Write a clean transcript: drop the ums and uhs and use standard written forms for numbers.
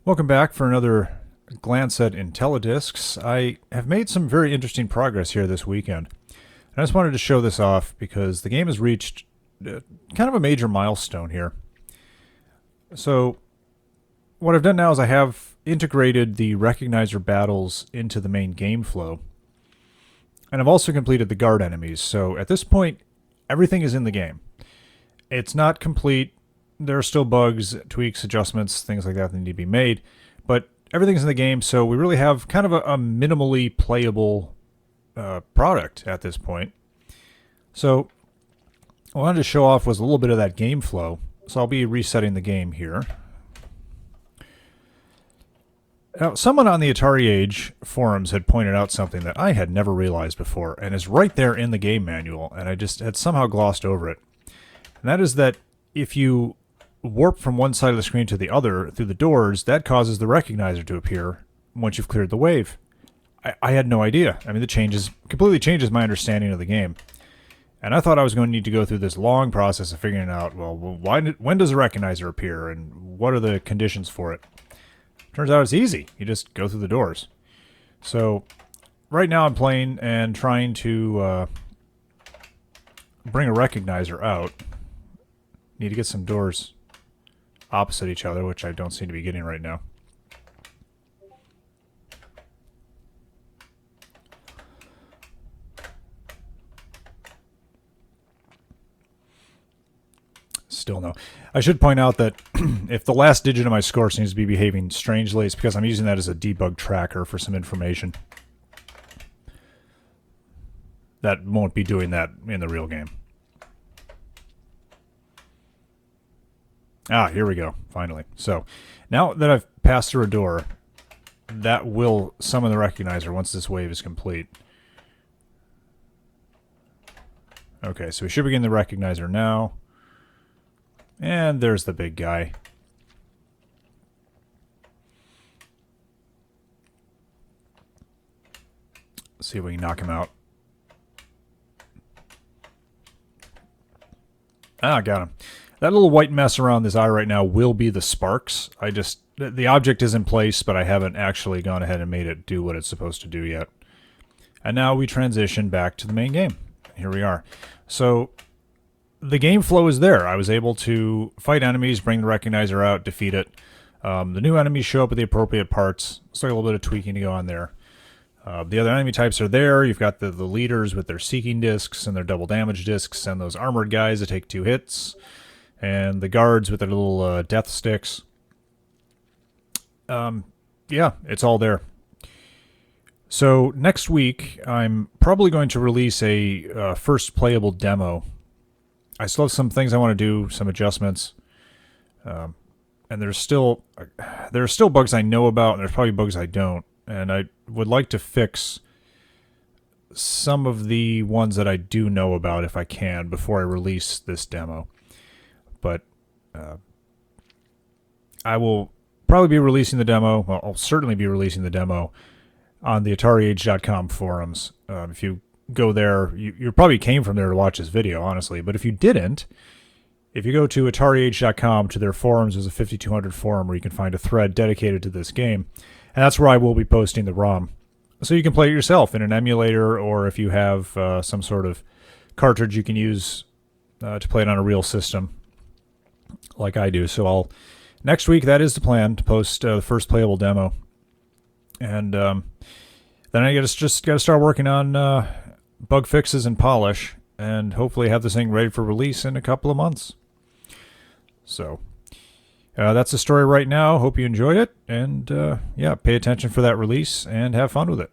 Welcome back for another glance at Intellidiscs. I have made some very interesting progress here this weekend. And I just wanted to show this off because the game has reached kind of a major milestone here. So what I've done now is I have integrated the recognizer battles into the main game flow. And I've also completed the guard enemies. So at this point, everything is in the game. It's not complete. There are still bugs, tweaks, adjustments, things like that need to be made, but everything's in the game, so we really have kind of a minimally playable product at this point. So what I wanted to show off was a little bit of that game flow, so I'll be resetting the game here. Now, someone on the Atari Age forums had pointed out something that I had never realized before, and is right there in the game manual, and I just had somehow glossed over it. And that is that if you warp from one side of the screen to the other through the doors, that causes the recognizer to appear once you've cleared the wave. I had no idea. I mean, the completely changes my understanding of the game. And I thought I was going to need to go through this long process of figuring out, well, when does a recognizer appear and what are the conditions for it? Turns out it's easy. You just go through the doors. So right now I'm playing and trying to bring a recognizer out. Need to get some doors opposite each other, which I don't seem to be getting right now. Still no. I should point out that if the last digit of my score seems to be behaving strangely, it's because I'm using that as a debug tracker for some information. That won't be doing that in the real game. Ah, here we go, finally. So, now that I've passed through a door, that will summon the recognizer once this wave is complete. Okay, so we should begin the recognizer now. And there's the big guy. Let's see if we can knock him out. Ah, got him. That little white mess around this eye right now will be the sparks. The object is in place, but I haven't actually gone ahead and made it do what it's supposed to do yet. And now we transition back to the main game. Here we are. So the game flow is there. I was able to fight enemies, bring the recognizer out, defeat it. The new enemies show up at the appropriate parts. It's like a little bit of tweaking to go on there. The other enemy types are there. You've got the leaders with their seeking discs and their double damage discs, and those armored guys that take 2 hits. And the guards with their little death sticks. Yeah, it's all there. So next week, I'm probably going to release a first playable demo. I still have some things I want to do, some adjustments. And there are still bugs I know about, and there's probably bugs I don't. And I would like to fix some of the ones that I do know about if I can before I release this demo. But I will probably be releasing the demo. Well, I'll certainly be releasing the demo on the AtariAge.com forums. If you go there, you probably came from there to watch this video, honestly. But if you didn't, if you go to AtariAge.com to their forums, there's a 5200 forum where you can find a thread dedicated to this game. And that's where I will be posting the ROM. So you can play it yourself in an emulator, or if you have some sort of cartridge you can use to play it on a real system, like I do. So next week, that is the plan, to post the first playable demo. And then I just got to start working on bug fixes and polish, and hopefully have this thing ready for release in a couple of months. So that's the story right now. Hope you enjoyed it, and yeah, pay attention for that release and have fun with it.